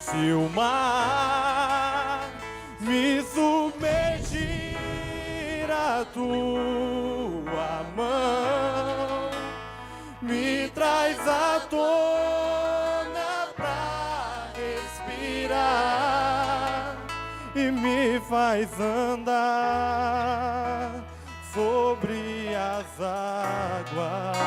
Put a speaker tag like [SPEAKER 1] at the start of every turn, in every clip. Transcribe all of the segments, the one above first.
[SPEAKER 1] Se o mar me submergir, a tua mão me traz à tona pra respirar e me faz andar sobre as águas.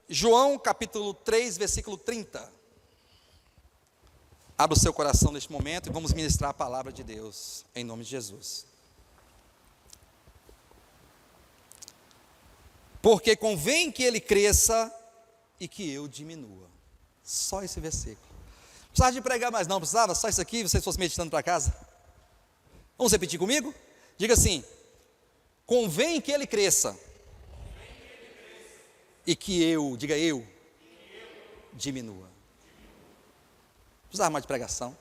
[SPEAKER 2] João capítulo 3, versículo 30. Abra o seu coração neste momento e vamos ministrar a palavra de Deus, em nome de Jesus. Porque convém que ele cresça e que eu diminua. Só esse versículo. Não precisava de pregar mais não, precisava? Só isso aqui, vocês fossem meditando para casa? Vamos repetir comigo? Diga assim: convém que ele cresça e que eu, diga eu, diminua. Não precisava mais de pregação.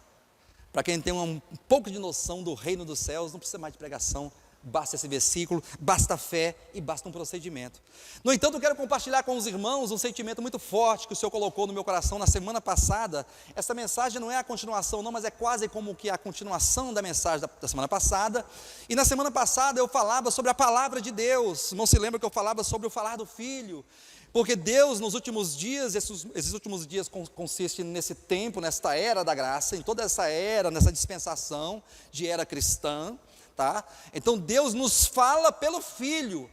[SPEAKER 2] Para quem tem um pouco de noção do reino dos céus, não precisa mais de pregação. Basta esse versículo, basta fé e basta um procedimento. No entanto, eu quero compartilhar com os irmãos um sentimento muito forte que o Senhor colocou no meu coração na semana passada. Essa mensagem não é a continuação não, mas é quase como que a continuação da mensagem da semana passada. E na semana passada eu falava sobre a palavra de Deus. Não se lembra que eu falava sobre o falar do Filho? Porque Deus nos últimos dias, esses últimos dias consiste nesse tempo, nesta era da graça, em toda essa era, nessa dispensação de era cristã. Tá? Então Deus nos fala pelo Filho,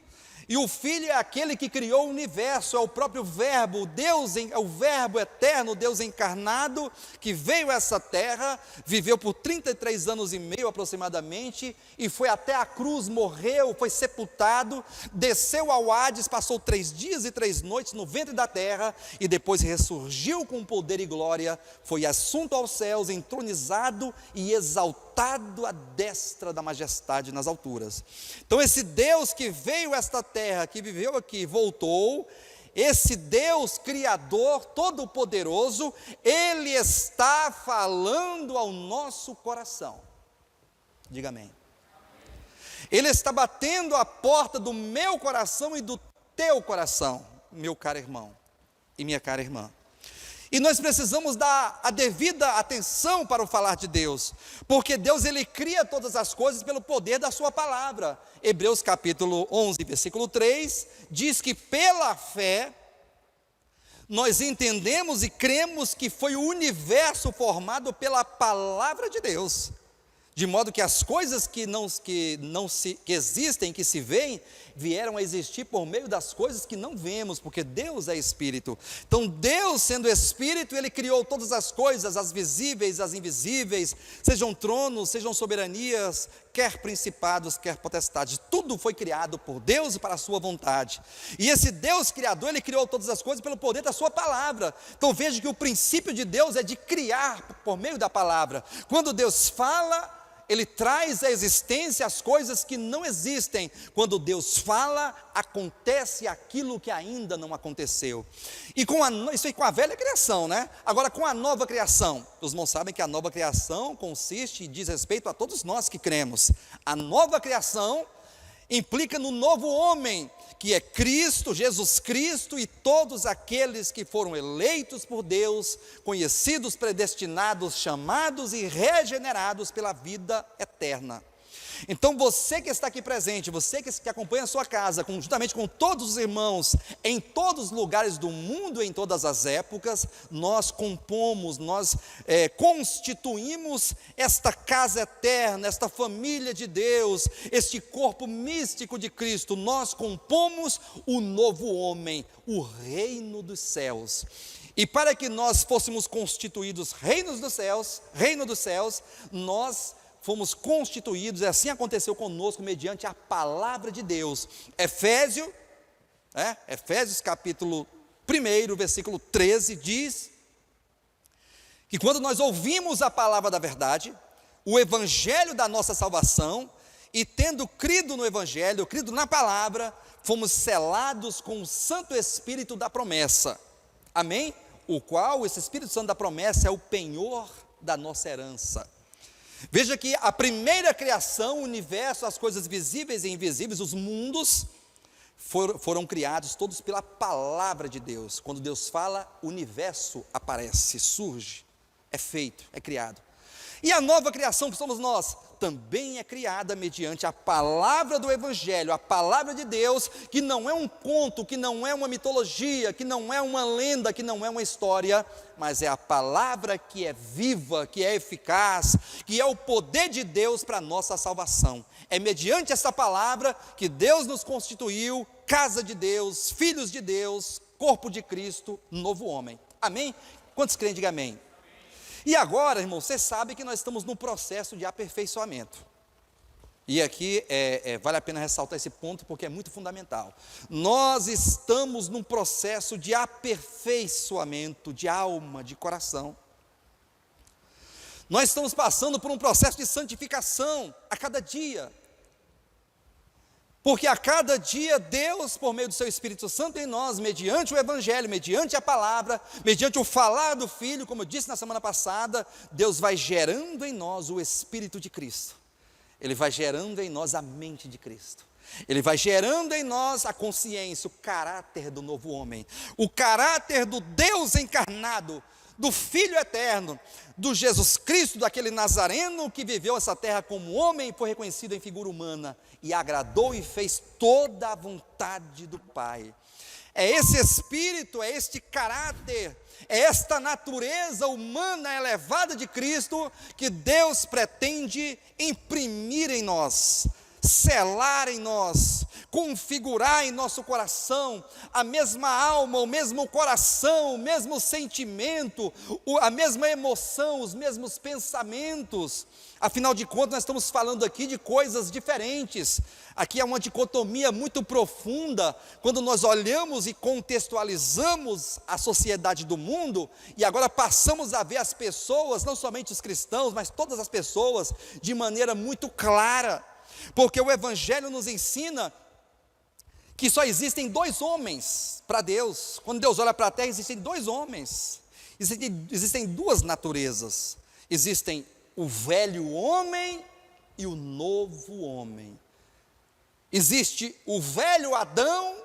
[SPEAKER 2] e o Filho é aquele que criou o universo, é o próprio Verbo, é o Verbo eterno, Deus encarnado, que veio a essa terra, viveu por 33 anos e meio aproximadamente, e foi até a cruz, morreu, foi sepultado, desceu ao Hades, passou 3 dias e 3 noites no ventre da terra, e depois ressurgiu com poder e glória, foi assunto aos céus, entronizado e exaltado à destra da majestade nas alturas. Então esse Deus que veio a esta terra, que viveu aqui, voltou, esse Deus Criador, Todo-Poderoso, Ele está falando ao nosso coração. Diga amém. Ele está batendo a porta do meu coração e do teu coração, meu caro irmão e minha cara irmã. E nós precisamos dar a devida atenção para o falar de Deus, porque Deus ele cria todas as coisas pelo poder da sua palavra. Hebreus capítulo 11, versículo 3, diz que pela fé, nós entendemos e cremos que foi o universo formado pela palavra de Deus, de modo que as coisas que existem, que se veem, vieram a existir por meio das coisas que não vemos, porque Deus é Espírito. Então Deus, sendo Espírito, Ele criou todas as coisas, as visíveis, as invisíveis, sejam tronos, sejam soberanias, quer principados, quer potestades, tudo foi criado por Deus e para a sua vontade. E esse Deus Criador, Ele criou todas as coisas pelo poder da sua palavra. Então veja que o princípio de Deus é de criar por meio da palavra. Quando Deus fala, Ele traz à existência as coisas que não existem. Quando Deus fala, acontece aquilo que ainda não aconteceu. E isso aí com a velha criação, né? Agora com a nova criação, os irmãos sabem que a nova criação consiste e diz respeito a todos nós que cremos. A nova criação implica no novo homem, que é Cristo, Jesus Cristo, e todos aqueles que foram eleitos por Deus, conhecidos, predestinados, chamados e regenerados pela vida eterna. Então você que está aqui presente, você que acompanha a sua casa, juntamente com todos os irmãos, em todos os lugares do mundo, em todas as épocas, nós compomos, nós constituímos esta casa eterna, esta família de Deus, este corpo místico de Cristo. Nós compomos o novo homem, o reino dos céus. E para que nós fôssemos constituídos reino dos céus, nós fomos constituídos, e assim aconteceu conosco mediante a palavra de Deus. Efésios capítulo 1, versículo 13, diz que quando nós ouvimos a palavra da verdade, o evangelho da nossa salvação, e tendo crido no evangelho, crido na palavra, fomos selados com o Santo Espírito da promessa. Amém? O qual, esse Espírito Santo da promessa, é o penhor da nossa herança. Veja que a primeira criação, o universo, as coisas visíveis e invisíveis, os mundos, foram criados todos pela palavra de Deus. Quando Deus fala, o universo aparece, surge, é feito, é criado. E a nova criação que somos nós, também é criada mediante a palavra do Evangelho, a palavra de Deus, que não é um conto, que não é uma mitologia, que não é uma lenda, que não é uma história, mas é a palavra que é viva, que é eficaz, que é o poder de Deus para a nossa salvação. É mediante essa palavra que Deus nos constituiu, casa de Deus, filhos de Deus, corpo de Cristo, novo homem. Amém? Quantos creem, diga amém. E agora, irmão, você sabe que nós estamos num processo de aperfeiçoamento. E aqui vale a pena ressaltar esse ponto porque é muito fundamental. Nós estamos num processo de aperfeiçoamento de alma, de coração. Nós estamos passando por um processo de santificação a cada dia. Porque a cada dia Deus, por meio do seu Espírito Santo em nós, mediante o Evangelho, mediante a palavra, mediante o falar do Filho, como eu disse na semana passada, Deus vai gerando em nós o Espírito de Cristo. Ele vai gerando em nós a mente de Cristo. Ele vai gerando em nós a consciência, o caráter do novo homem, o caráter do Deus encarnado, do Filho eterno, do Jesus Cristo, daquele Nazareno que viveu essa terra como homem e foi reconhecido em figura humana, e agradou e fez toda a vontade do Pai. É esse Espírito, é este caráter, é esta natureza humana elevada de Cristo que Deus pretende imprimir em nós, selar em nós, configurar em nosso coração, a mesma alma, o mesmo coração, o mesmo sentimento, a mesma emoção, os mesmos pensamentos. Afinal de contas, nós estamos falando aqui de coisas diferentes. Aqui é uma dicotomia muito profunda, quando nós olhamos e contextualizamos a sociedade do mundo, e agora passamos a ver as pessoas, não somente os cristãos, mas todas as pessoas, de maneira muito clara. Porque o Evangelho nos ensina que só existem dois homens para Deus. Quando Deus olha para a terra, existem dois homens, existem duas naturezas. Existem o velho homem e o novo homem. Existe o velho Adão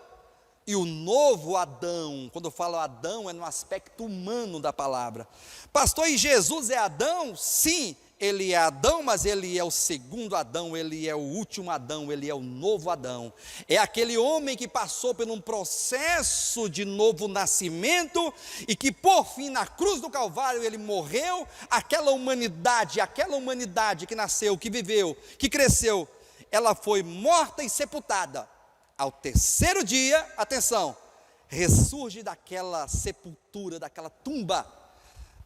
[SPEAKER 2] e o novo Adão. Quando eu falo Adão, é no aspecto humano da palavra. Pastor, e Jesus é Adão? Sim, ele é Adão, mas ele é o segundo Adão, ele é o último Adão, ele é o novo Adão. É aquele homem que passou por um processo de novo nascimento e que por fim na cruz do Calvário ele morreu. Aquela humanidade que nasceu, que viveu, que cresceu, ela foi morta e sepultada. Ao terceiro dia, atenção, ressurge daquela sepultura, daquela tumba,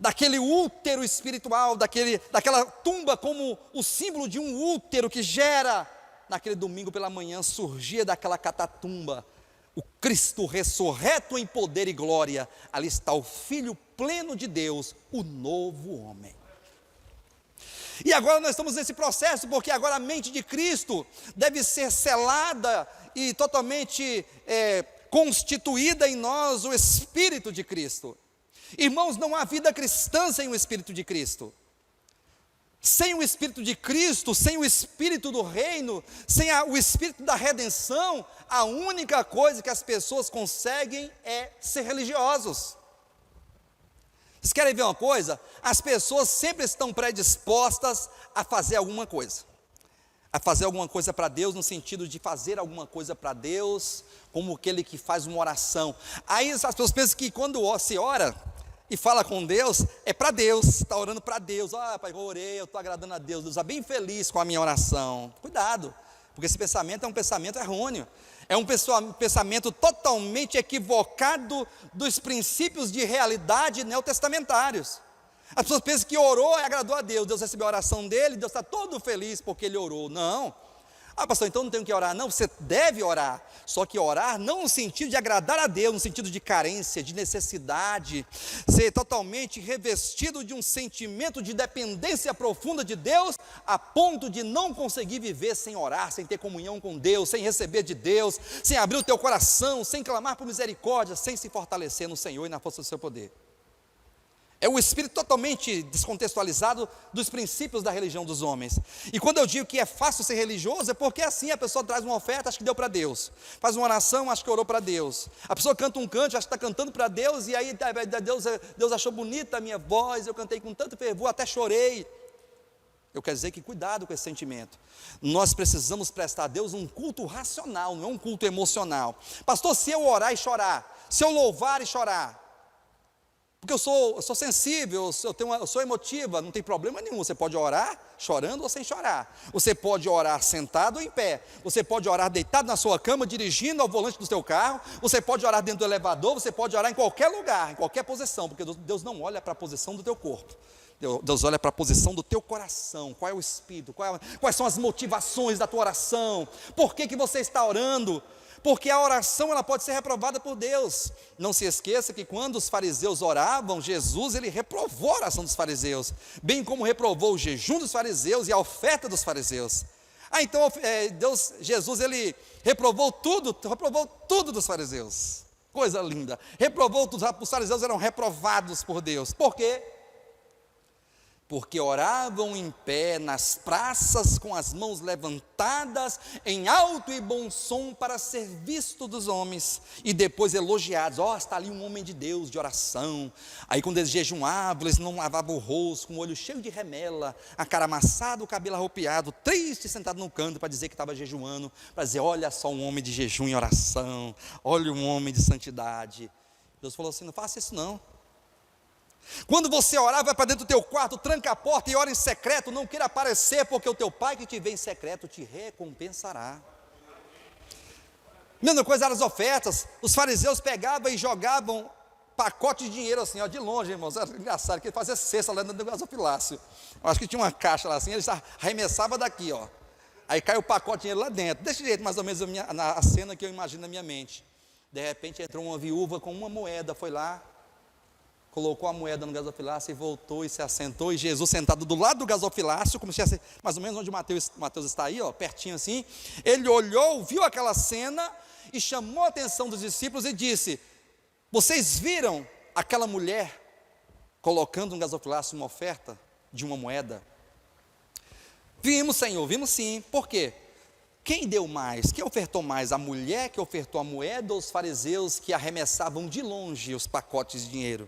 [SPEAKER 2] daquele útero espiritual, daquela tumba como o símbolo de um útero que gera. Naquele domingo pela manhã surgia daquela catatumba o Cristo ressurreto em poder e glória. Ali está o Filho pleno de Deus, o novo homem. E agora nós estamos nesse processo, porque agora a mente de Cristo deve ser selada e totalmente constituída em nós o Espírito de Cristo. Irmãos, não há vida cristã sem o Espírito de Cristo. Sem o Espírito de Cristo, sem o Espírito do reino, sem o Espírito da redenção, a única coisa que as pessoas conseguem é ser religiosos. Vocês querem ver uma coisa? As pessoas sempre estão predispostas a fazer alguma coisa. A fazer alguma coisa para Deus, no sentido de fazer alguma coisa para Deus, como aquele que faz uma oração. Aí as pessoas pensam que quando se ora e fala com Deus, é para Deus, está orando para Deus. Ah, pai, eu orei, eu estou agradando a Deus, Deus está bem feliz com a minha oração. Cuidado, porque esse pensamento é um pensamento errôneo. É um pensamento totalmente equivocado dos princípios de realidade neotestamentários. As pessoas pensam que orou e agradou a Deus, Deus recebeu a oração dele, Deus está todo feliz porque ele orou. Não. Ah, pastor, então não tenho que orar. Não, você deve orar, só que orar não no sentido de agradar a Deus, no sentido de carência, de necessidade, ser totalmente revestido de um sentimento de dependência profunda de Deus, a ponto de não conseguir viver sem orar, sem ter comunhão com Deus, sem receber de Deus, sem abrir o teu coração, sem clamar por misericórdia, sem se fortalecer no Senhor e na força do seu poder. É o espírito totalmente descontextualizado dos princípios da religião dos homens. E quando eu digo que é fácil ser religioso, é porque assim a pessoa traz uma oferta, acha que deu para Deus. Faz uma oração, acha que orou para Deus. A pessoa canta um canto, acha que está cantando para Deus, e aí Deus achou bonita a minha voz, eu cantei com tanto fervor, até chorei. Eu quero dizer que cuidado com esse sentimento. Nós precisamos prestar a Deus um culto racional, não é um culto emocional. Pastor, se eu orar e chorar, se eu louvar e chorar, porque eu sou sensível, eu sou emotiva, não tem problema nenhum. Você pode orar chorando ou sem chorar. Você pode orar sentado ou em pé. Você pode orar deitado na sua cama, dirigindo ao volante do seu carro. Você pode orar dentro do elevador. Você pode orar em qualquer lugar, em qualquer posição, porque Deus não olha para a posição do teu corpo. Deus olha para a posição do teu coração. Qual é o espírito? Quais são as motivações da tua oração? Por que você está orando? Porque a oração ela pode ser reprovada por Deus. Não se esqueça que quando os fariseus oravam, Jesus ele reprovou a oração dos fariseus, bem como reprovou o jejum dos fariseus e a oferta dos fariseus. Então Jesus ele reprovou tudo dos fariseus. Coisa linda. Reprovou tudo. Os fariseus eram reprovados por Deus. Por quê? Porque oravam em pé nas praças com as mãos levantadas em alto e bom som para ser visto dos homens e depois elogiados. Está ali um homem de Deus de oração. Aí quando eles jejuavam, eles não lavavam o rosto, com o olho cheio de remela, a cara amassada, o cabelo arropiado, triste, sentado no canto para dizer que estava jejuando, para dizer, olha só um homem de jejum e oração, olha um homem de santidade. Deus falou assim, não faça isso não. Quando você orar, vai para dentro do teu quarto, tranca a porta e ora em secreto, não queira aparecer, porque o teu pai que te vê em secreto te recompensará. Mesma coisa eram as ofertas, os fariseus pegavam e jogavam pacote de dinheiro assim, de longe, irmãos, era engraçado, que ele fazia cesta lá dentro do gasofilácio. Eu acho que tinha uma caixa lá assim, eles arremessavam daqui, aí cai o pacote de dinheiro lá dentro, desse jeito mais ou menos a cena que eu imagino na minha mente. De repente entrou uma viúva com uma moeda, foi lá, colocou a moeda no gasofilácio e voltou e se assentou, e Jesus sentado do lado do gasofilácio, como se fosse mais ou menos onde Mateus está aí, pertinho assim, ele olhou, viu aquela cena e chamou a atenção dos discípulos e disse, vocês viram aquela mulher colocando no gasofilácio uma oferta de uma moeda? Vimos, Senhor, vimos sim. Por quê? Quem deu mais? Quem ofertou mais? A mulher que ofertou a moeda ou os fariseus que arremessavam de longe os pacotes de dinheiro?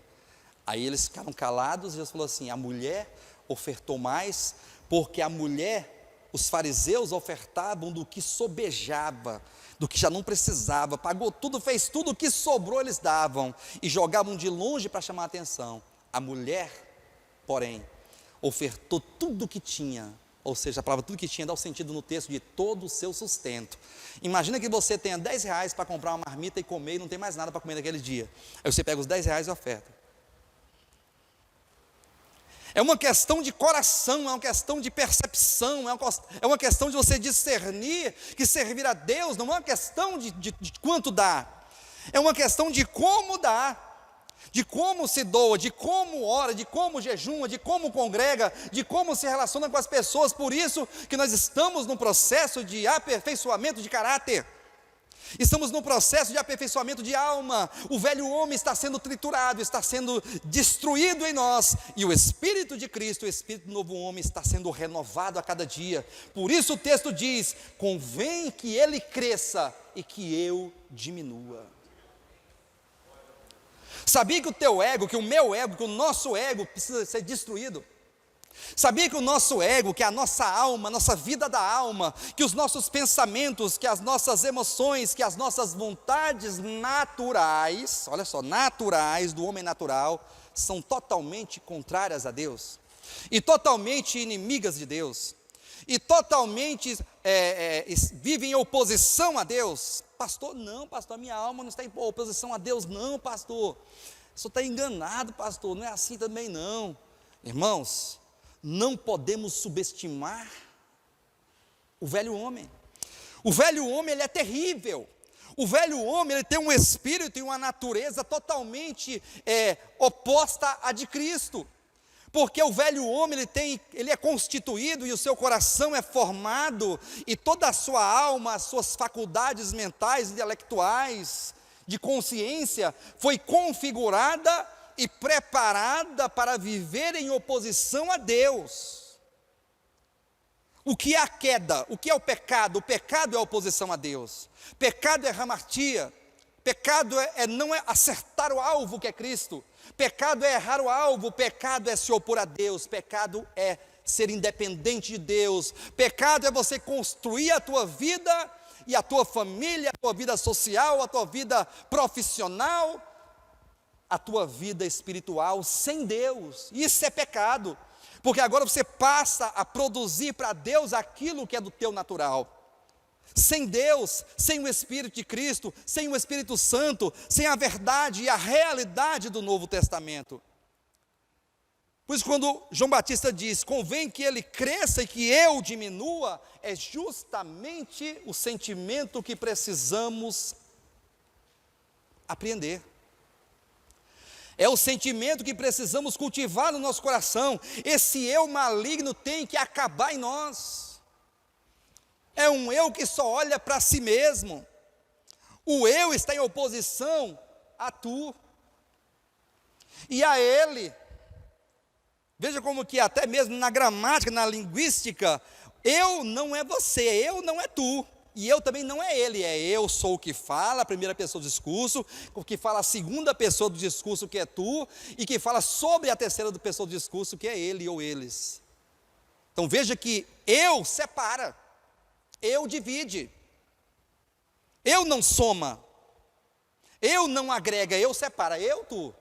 [SPEAKER 2] Aí eles ficaram calados e Jesus falou assim, a mulher ofertou mais, porque a mulher, os fariseus ofertavam do que sobejava, do que já não precisava, pagou tudo, fez tudo, o que sobrou eles davam, e jogavam de longe para chamar a atenção. A mulher, porém, ofertou tudo o que tinha, ou seja, a palavra tudo que tinha dá o sentido no texto de todo o seu sustento. Imagina que você tenha 10 reais para comprar uma marmita e comer, e não tem mais nada para comer naquele dia, aí você pega os 10 reais e oferta. É uma questão de coração, é uma questão de percepção, é uma questão de você discernir que servir a Deus não é uma questão de quanto dá, é uma questão de como dá, de como se doa, de como ora, de como jejuma, de como congrega, de como se relaciona com as pessoas. Por isso que nós estamos num processo de aperfeiçoamento de caráter. Estamos num processo de aperfeiçoamento de alma. O velho homem está sendo triturado, está sendo destruído em nós, e o Espírito de Cristo, o Espírito do novo homem, está sendo renovado a cada dia. Por isso o texto diz, convém que ele cresça e que eu diminua. Sabia que o teu ego, que o meu ego, que o nosso ego precisa ser destruído? Sabia que o nosso ego, que a nossa alma, a nossa vida da alma, que os nossos pensamentos, que as nossas emoções, que as nossas vontades naturais, olha só, naturais do homem natural, são totalmente contrárias a Deus, e totalmente inimigas de Deus, e totalmente vivem em oposição a Deus? Pastor, não, pastor, a minha alma não está em oposição a Deus, não, pastor, você está enganado, pastor, não é assim também não. Irmãos, não podemos subestimar o velho homem. O velho homem, ele é terrível. O velho homem, ele tem um espírito e uma natureza totalmente oposta à de Cristo. Porque o velho homem, ele é constituído e o seu coração é formado, e toda a sua alma, as suas faculdades mentais, intelectuais, de consciência, foi configurada e preparada para viver em oposição a Deus. O que é a queda? O que é o pecado? O pecado é a oposição a Deus. Pecado é hamartia. Pecado não é acertar o alvo que é Cristo. Pecado é errar o alvo. Pecado é se opor a Deus. Pecado é ser independente de Deus. Pecado é você construir a tua vida e a tua família, a tua vida social, a tua vida profissional, a tua vida espiritual sem Deus. Isso é pecado, porque agora você passa a produzir para Deus aquilo que é do teu natural. Sem Deus, sem o Espírito de Cristo, sem o Espírito Santo, sem a verdade e a realidade do Novo Testamento. Por isso, quando João Batista diz, convém que ele cresça e que eu diminua, é justamente o sentimento que precisamos apreender. É o sentimento que precisamos cultivar no nosso coração. Esse eu maligno tem que acabar em nós. É um eu que só olha para si mesmo. O eu está em oposição a tu e a ele. Veja como que até mesmo na gramática, na linguística, eu não é você, eu não é tu, e eu também não é ele, é eu sou o que fala, a primeira pessoa do discurso, o que fala a segunda pessoa do discurso, que é tu, e que fala sobre a terceira pessoa do discurso, que é ele ou eles. Então veja que eu separa, eu divide, eu não soma, eu não agrega, eu separa, eu, tu,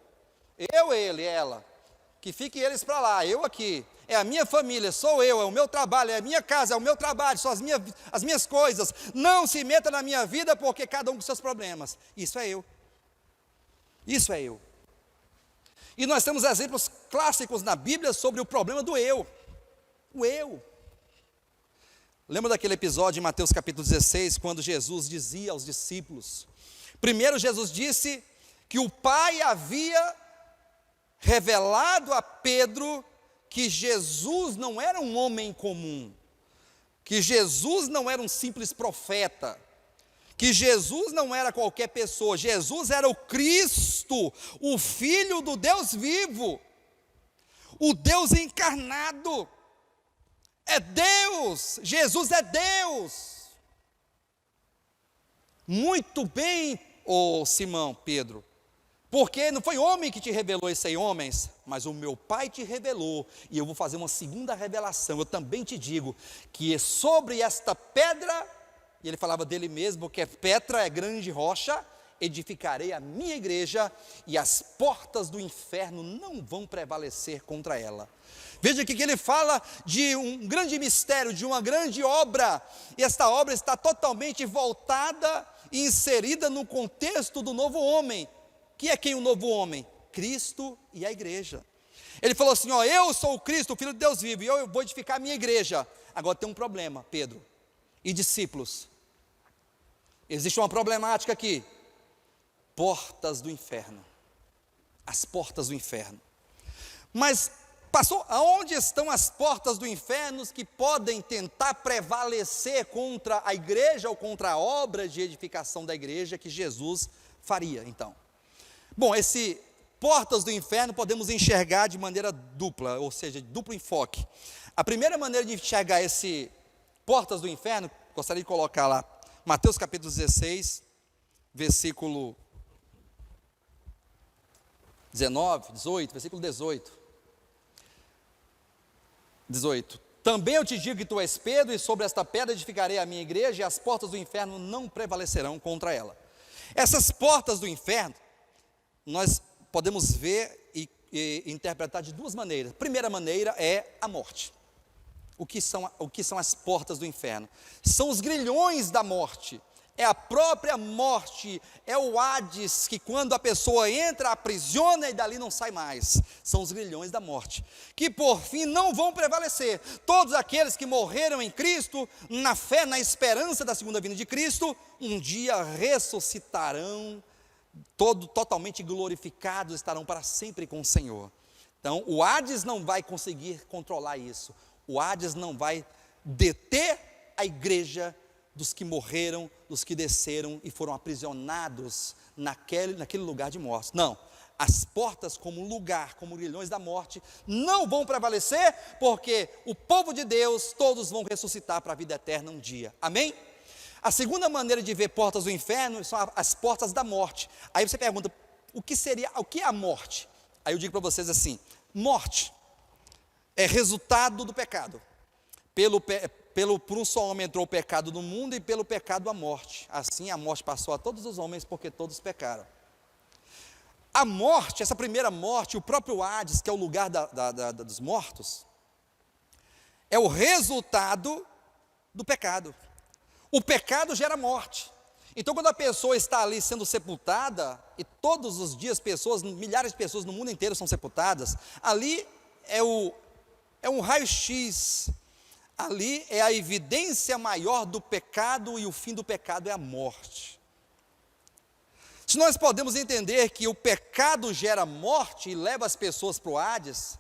[SPEAKER 2] eu, ele, ela. Que fiquem eles para lá, eu aqui, é a minha família, sou eu, é o meu trabalho, é a minha casa, é o meu trabalho, são as minhas coisas, não se meta na minha vida, porque cada um com seus problemas, isso é eu, e nós temos exemplos clássicos na Bíblia sobre o problema do eu, o eu. Lembra daquele episódio em Mateus capítulo 16, quando Jesus dizia aos discípulos, primeiro Jesus disse que o Pai havia revelado a Pedro que Jesus não era um homem comum, que Jesus não era um simples profeta, que Jesus não era qualquer pessoa, Jesus era o Cristo, o Filho do Deus vivo, o Deus encarnado, é Deus, Jesus é Deus. Muito bem, ô Simão, Pedro, porque não foi homem que te revelou isso aí, homens, mas o meu Pai te revelou, e eu vou fazer uma segunda revelação, eu também te digo, que sobre esta pedra, e ele falava dele mesmo, porque Petra é grande rocha, edificarei a minha igreja, e as portas do inferno não vão prevalecer contra ela. Veja aqui que ele fala de um grande mistério, de uma grande obra, e esta obra está totalmente voltada e inserida no contexto do novo homem. Que é quem o novo homem? Cristo e a igreja. Ele falou assim, ó, eu sou o Cristo, o Filho de Deus vivo, e eu vou edificar a minha igreja. Agora tem um problema, Pedro e discípulos. Existe uma problemática aqui. Portas do inferno. As portas do inferno. Mas, pastor, aonde estão as portas do inferno que podem tentar prevalecer contra a igreja ou contra a obra de edificação da igreja que Jesus faria, então? Bom, esse portas do inferno podemos enxergar de maneira dupla, ou seja, de duplo enfoque. A primeira maneira de enxergar esse portas do inferno, gostaria de colocar lá, Mateus capítulo 16, versículo 19, 18, versículo 18. 18. Também eu te digo que tu és Pedro, e sobre esta pedra edificarei a minha igreja, e as portas do inferno não prevalecerão contra ela. Essas portas do inferno, nós podemos ver e interpretar de duas maneiras. A primeira maneira é a morte. O que são as portas do inferno? São os grilhões da morte. É a própria morte, é o Hades, que quando a pessoa entra, aprisiona e dali não sai mais. São os grilhões da morte, que por fim não vão prevalecer. Todos aqueles que morreram em Cristo, na fé, na esperança da segunda vinda de Cristo, um dia ressuscitarão, totalmente glorificados, estarão para sempre com o Senhor. Então o Hades não vai conseguir controlar isso. O Hades não vai deter a igreja dos que morreram, dos que desceram e foram aprisionados naquele lugar de morte. Não, as portas como lugar, como grilhões da morte, não vão prevalecer, porque o povo de Deus, todos vão ressuscitar para a vida eterna um dia, amém? A segunda maneira de ver portas do inferno são as portas da morte. Aí você pergunta, o que é a morte? Aí eu digo para vocês assim, morte é resultado do pecado, por um só homem entrou o pecado no mundo, e pelo pecado a morte, assim a morte passou a todos os homens, porque todos pecaram. A morte, essa primeira morte, o próprio Hades, que é o lugar dos mortos, é o resultado do pecado. O pecado gera morte. Então, quando a pessoa está ali sendo sepultada, e todos os dias milhares de pessoas no mundo inteiro são sepultadas, ali é um raio-x, ali é a evidência maior do pecado, e o fim do pecado é a morte. Se nós podemos entender que o pecado gera morte e leva as pessoas para o Hades,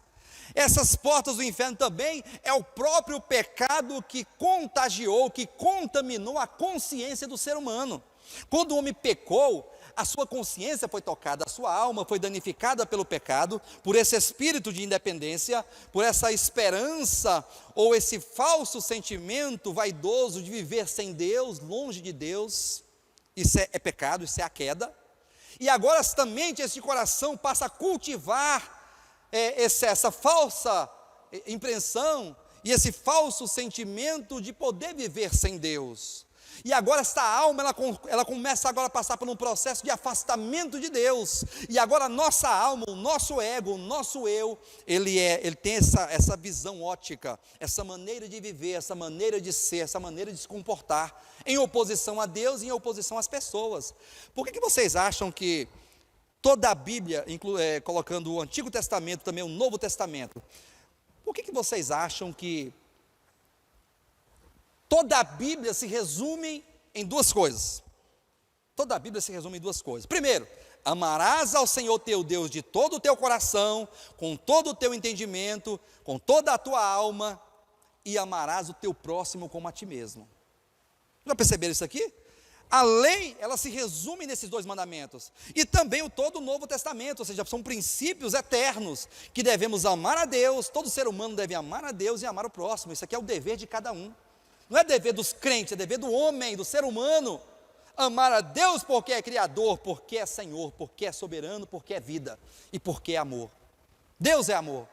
[SPEAKER 2] essas portas do inferno também é o próprio pecado que contagiou, que contaminou a consciência do ser humano. Quando o homem pecou, a sua consciência foi tocada, a sua alma foi danificada pelo pecado, por esse espírito de independência, por essa esperança ou esse falso sentimento vaidoso de viver sem Deus, longe de Deus. Isso é pecado, isso é a queda. E agora também esse coração passa a cultivar essa falsa impressão e esse falso sentimento de poder viver sem Deus. E agora essa alma, ela começa agora a passar por um processo de afastamento de Deus. E agora a nossa alma, o nosso ego, o nosso eu, ele tem essa visão ótica, essa maneira de viver, essa maneira de ser, essa maneira de se comportar, em oposição a Deus e em oposição às pessoas. Por que vocês acham que toda a Bíblia, colocando o Antigo Testamento, também o Novo Testamento, por que vocês acham que toda a Bíblia se resume em duas coisas? Toda a Bíblia se resume em duas coisas. Primeiro, amarás ao Senhor teu Deus de todo o teu coração, com todo o teu entendimento, com toda a tua alma, e amarás o teu próximo como a ti mesmo. Já perceberam isso aqui? A lei, ela se resume nesses dois mandamentos. E também todo o Novo Testamento, ou seja, são princípios eternos, que devemos amar a Deus, todo ser humano deve amar a Deus e amar o próximo. Isso aqui é o dever de cada um. Não é dever dos crentes, é dever do homem, do ser humano, amar a Deus porque é Criador, porque é Senhor, porque é soberano, porque é vida e porque é amor. Deus é amor.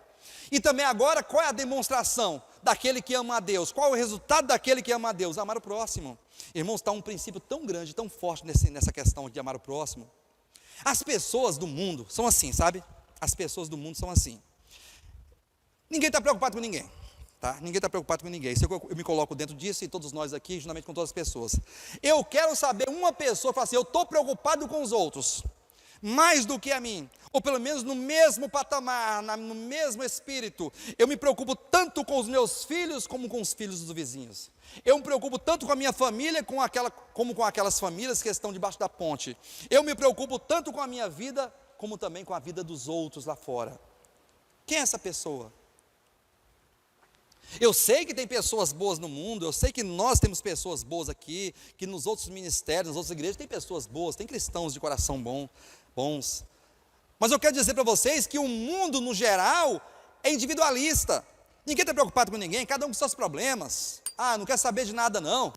[SPEAKER 2] E também agora, qual é a demonstração daquele que ama a Deus? Qual é o resultado daquele que ama a Deus? Amar o próximo. Irmãos, está um princípio tão grande, tão forte nessa questão de amar o próximo. As pessoas do mundo são assim, sabe? As pessoas do mundo são assim. Ninguém está preocupado com ninguém. Tá? Ninguém está preocupado com ninguém. Se eu me coloco dentro disso, e todos nós aqui, juntamente com todas as pessoas. Eu quero saber uma pessoa falar assim, eu estou preocupado com os outros, mais do que a mim, ou pelo menos no mesmo patamar, no mesmo espírito. Eu me preocupo tanto com os meus filhos, como com os filhos dos vizinhos. Eu me preocupo tanto com a minha família, como com aquelas famílias que estão debaixo da ponte. Eu me preocupo tanto com a minha vida, como também com a vida dos outros lá fora. Quem é essa pessoa? Eu sei que tem pessoas boas no mundo, eu sei que nós temos pessoas boas aqui, que nos outros ministérios, nas outras igrejas tem pessoas boas, tem cristãos de coração bons. Mas eu quero dizer para vocês que o mundo no geral é individualista. Ninguém está preocupado com ninguém, cada um com seus problemas. Não quer saber de nada não.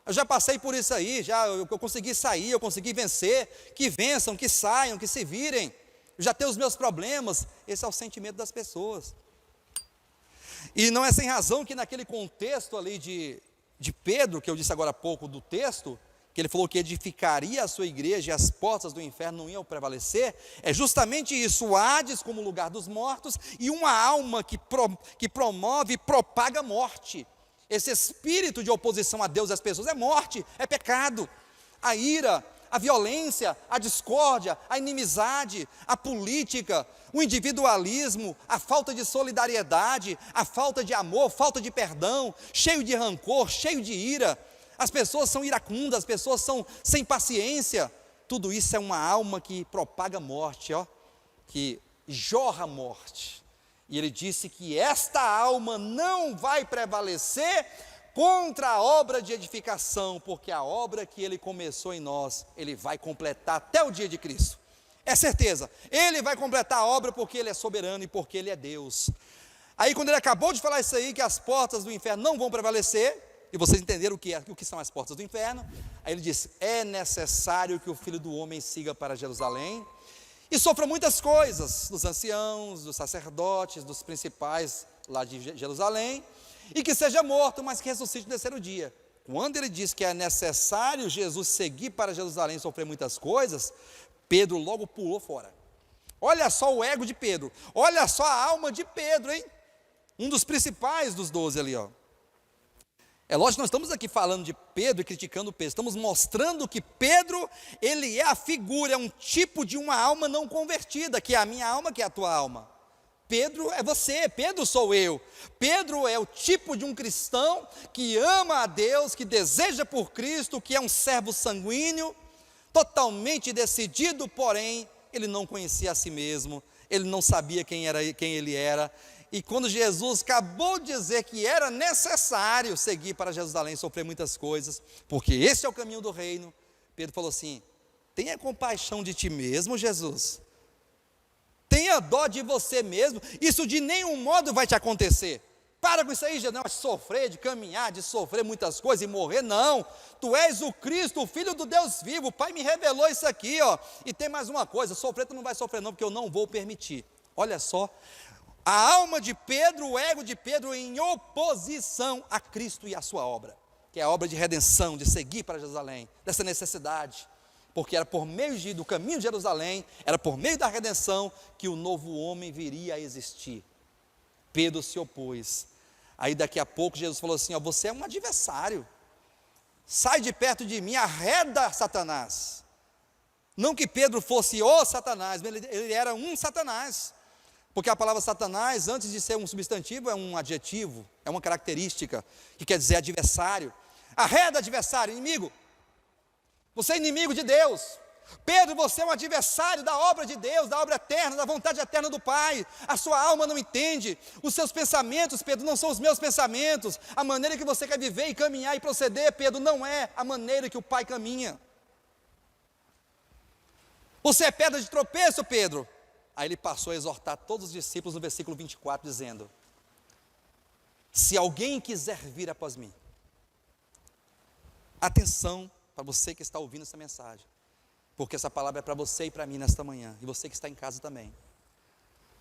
[SPEAKER 2] Eu já passei por isso aí, eu consegui sair, eu consegui vencer. Que vençam, que saiam, que se virem. Eu já tenho os meus problemas. Esse é o sentimento das pessoas. E não é sem razão que naquele contexto ali de Pedro, que eu disse agora há pouco do texto, que ele falou que edificaria a sua igreja e as portas do inferno não iam prevalecer, é justamente isso, o Hades como lugar dos mortos e uma alma que promove e propaga a morte. Esse espírito de oposição a Deus e às pessoas é morte, é pecado. A ira, a violência, a discórdia, a inimizade, a política, o individualismo, a falta de solidariedade, a falta de amor, falta de perdão, cheio de rancor, cheio de ira. As pessoas são iracundas, as pessoas são sem paciência. Tudo isso é uma alma que propaga morte, que jorra morte. E ele disse que esta alma não vai prevalecer contra a obra de edificação, porque a obra que ele começou em nós, ele vai completar até o dia de Cristo. é certeza, ele vai completar a obra porque ele é soberano e porque ele é Deus. Aí quando ele acabou de falar isso aí, que as portas do inferno não vão prevalecer, e vocês entenderam o que são as portas do inferno, aí ele disse, é necessário que o Filho do Homem siga para Jerusalém, e sofra muitas coisas, dos anciãos, dos sacerdotes, dos principais lá de Jerusalém, e que seja morto, mas que ressuscite no terceiro dia. Quando ele diz que é necessário Jesus seguir para Jerusalém e sofrer muitas coisas, Pedro logo pulou fora. Olha só o ego de Pedro, olha só a alma de Pedro, hein? Um dos principais dos 12 ali, ó. É lógico que nós estamos aqui falando de Pedro e criticando Pedro, estamos mostrando que Pedro, ele é a figura, é um tipo de uma alma não convertida, que é a minha alma, que é a tua alma. Pedro é você, Pedro sou eu. Pedro é o tipo de um cristão que ama a Deus, que deseja por Cristo, que é um servo sanguíneo, totalmente decidido, porém, ele não conhecia a si mesmo, ele não sabia quem ele era. E quando Jesus acabou de dizer que era necessário seguir para Jerusalém, sofrer muitas coisas, porque esse é o caminho do reino, Pedro falou assim, tenha compaixão de ti mesmo, Jesus. Tenha dó de você mesmo, isso de nenhum modo vai te acontecer. Para com isso aí, Jesus, não, de sofrer, de caminhar, de sofrer muitas coisas e morrer, não. Tu és o Cristo, o Filho do Deus vivo, o Pai me revelou isso aqui, ó. E tem mais uma coisa, sofrer tu não vai sofrer não, porque eu não vou permitir. Olha só, a alma de Pedro, o ego de Pedro em oposição a Cristo e a sua obra, que é a obra de redenção, de seguir para Jerusalém, dessa necessidade. Porque era por meio do caminho de Jerusalém, era por meio da redenção que o novo homem viria a existir. Pedro se opôs. Aí daqui a pouco Jesus falou assim, ó, você é um adversário, sai de perto de mim, arreda Satanás. Não que Pedro fosse o Satanás, mas ele era um Satanás, porque a palavra Satanás, antes de ser um substantivo, é um adjetivo, é uma característica, que quer dizer adversário. Arreda adversário, inimigo. Você é inimigo de Deus. Pedro, você é um adversário da obra de Deus, da obra eterna, da vontade eterna do Pai. A sua alma não entende. Os seus pensamentos, Pedro, não são os meus pensamentos. A maneira que você quer viver e caminhar e proceder, Pedro, não é a maneira que o Pai caminha. Você é pedra de tropeço, Pedro. Aí ele passou a exortar todos os discípulos no versículo 24, dizendo, se alguém quiser vir após mim, atenção para você que está ouvindo essa mensagem, porque essa palavra é para você e para mim nesta manhã, e você que está em casa também.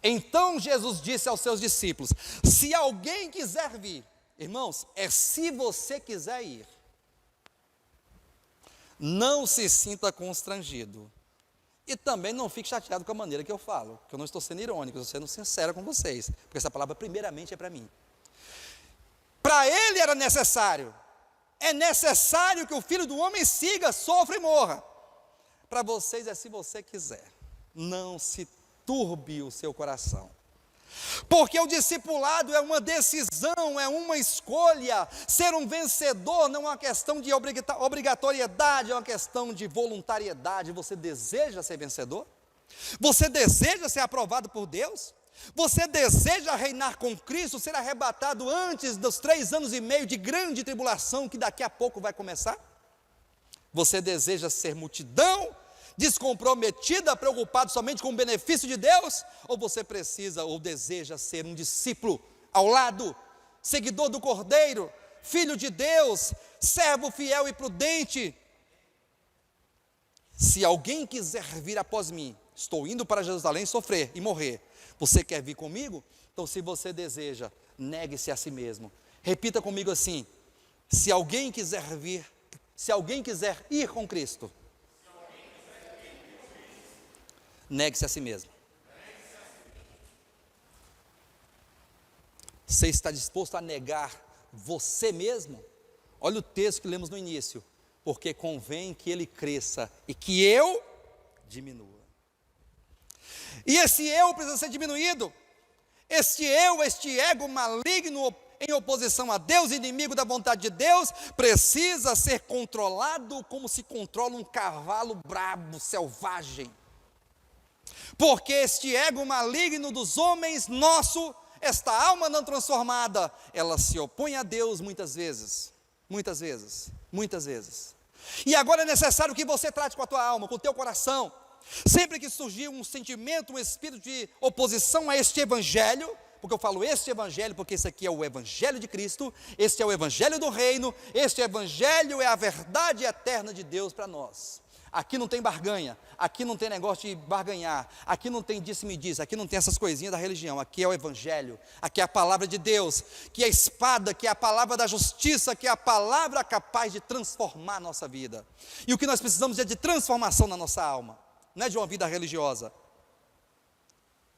[SPEAKER 2] Então Jesus disse aos seus discípulos, se alguém quiser vir, irmãos, é se você quiser ir, não se sinta constrangido, e também não fique chateado com a maneira que eu falo, que eu não estou sendo irônico, eu estou sendo sincero com vocês, porque essa palavra primeiramente é para mim. Para ele era necessário, é necessário que o Filho do Homem siga, sofra e morra. Para vocês é se você quiser, não se turbe o seu coração, porque o discipulado é uma decisão, é uma escolha. Ser um vencedor não é uma questão de obrigatoriedade, é uma questão de voluntariedade. Você deseja ser vencedor? Você deseja ser aprovado por Deus? Você deseja reinar com Cristo, ser arrebatado antes dos 3 anos e meio de grande tribulação que daqui a pouco vai começar? Você deseja ser multidão, descomprometida, preocupado somente com o benefício de Deus? Ou você precisa ou deseja ser um discípulo ao lado, seguidor do Cordeiro, filho de Deus, servo fiel e prudente? Se alguém quiser vir após mim, estou indo para Jerusalém sofrer e morrer, você quer vir comigo? Então se você deseja, negue-se a si mesmo. Repita comigo assim, se alguém quiser ir com Cristo, negue-se a si mesmo. Você está disposto a negar você mesmo? Olha o texto que lemos no início, porque convém que ele cresça e que eu diminua. E esse eu precisa ser diminuído. Este ego maligno em oposição a Deus, inimigo da vontade de Deus, precisa ser controlado como se controla um cavalo brabo, selvagem. Porque este ego maligno dos homens nosso, esta alma não transformada, ela se opõe a Deus muitas vezes. E agora é necessário que você trate com a tua alma, com o teu coração. sempre que surgir um sentimento, um espírito de oposição a este evangelho, porque eu falo este evangelho, porque esse aqui é o evangelho de Cristo, este é o evangelho do reino, este evangelho é a verdade eterna de Deus para nós. Aqui não tem barganha, aqui não tem negócio de barganhar, aqui não tem disse-me-diz, aqui não tem essas coisinhas da religião, aqui é o evangelho, aqui é a palavra de Deus, que é a espada, que é a palavra da justiça, que é a palavra capaz de transformar a nossa vida. E o que nós precisamos é de transformação na nossa alma, não é de uma vida religiosa.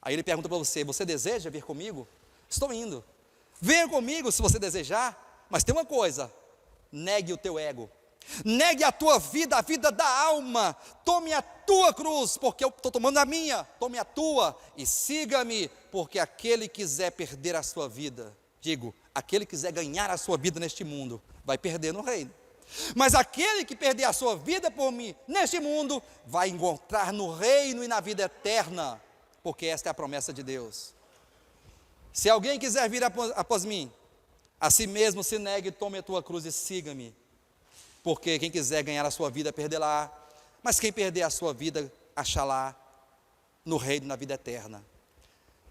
[SPEAKER 2] Aí ele pergunta para você: você deseja vir comigo? Estou indo. Venha comigo se você desejar, mas tem uma coisa: negue o teu ego, negue a tua vida, a vida da alma, tome a tua cruz, porque eu estou tomando a minha, tome a tua e siga-me, porque aquele que quiser perder a sua vida, aquele que quiser ganhar a sua vida neste mundo, vai perder no reino. Mas aquele que perder a sua vida por mim neste mundo, vai encontrar no reino e na vida eterna, porque esta é a promessa de Deus. Se alguém quiser vir após mim, a si mesmo se negue, tome a tua cruz e siga-me, porque quem quiser ganhar a sua vida, perdê-la, mas quem perder a sua vida, achá-la no reino, na vida eterna.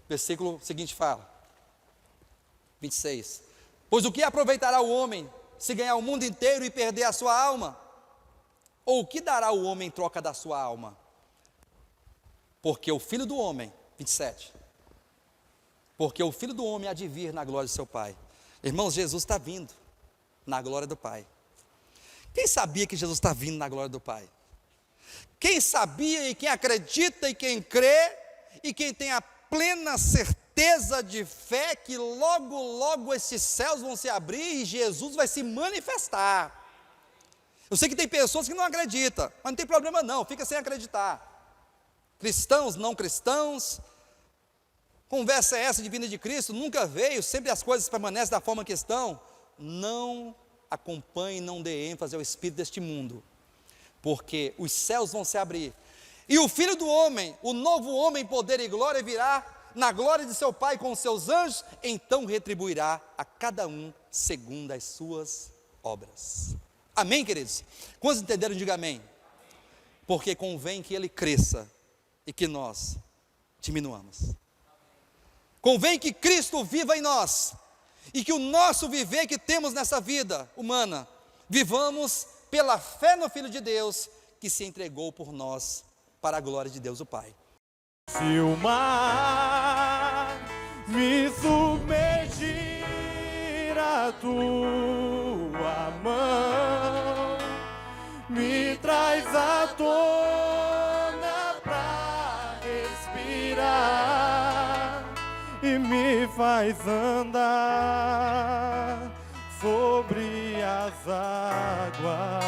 [SPEAKER 2] Versículo seguinte fala, 26, pois o que aproveitará o homem, se ganhar o mundo inteiro e perder a sua alma? Ou o que dará o homem em troca da sua alma? Porque o Filho do Homem, 27, porque o Filho do Homem há de vir na glória de seu Pai. Irmãos, Jesus está vindo na glória do Pai. Quem sabia que Jesus está vindo na glória do Pai? Quem sabia e quem acredita e quem crê e quem tem a plena certeza de fé que logo, logo esses céus vão se abrir e Jesus vai se manifestar. Eu sei que tem pessoas que não acreditam, mas não tem problema não, fica sem acreditar. Cristãos, não cristãos, conversa é essa de vinda de Cristo? Nunca veio, sempre as coisas permanecem da forma que estão. Não acompanhe, não dê ênfase ao espírito deste mundo, porque os céus vão se abrir, e o Filho do Homem, o novo homem, poder e glória, virá na glória de seu Pai com os seus anjos, então retribuirá a cada um segundo as suas obras. Amém, queridos? Quantos entenderam? Diga amém. Porque convém que ele cresça e que nós diminuamos. Convém que Cristo viva em nós e que o nosso viver que temos nessa vida humana, vivamos pela fé no Filho de Deus que se entregou por nós para a glória de Deus o Pai.
[SPEAKER 1] Se o mar me submergir, a tua mão me traz à tona pra respirar e me faz andar sobre as águas.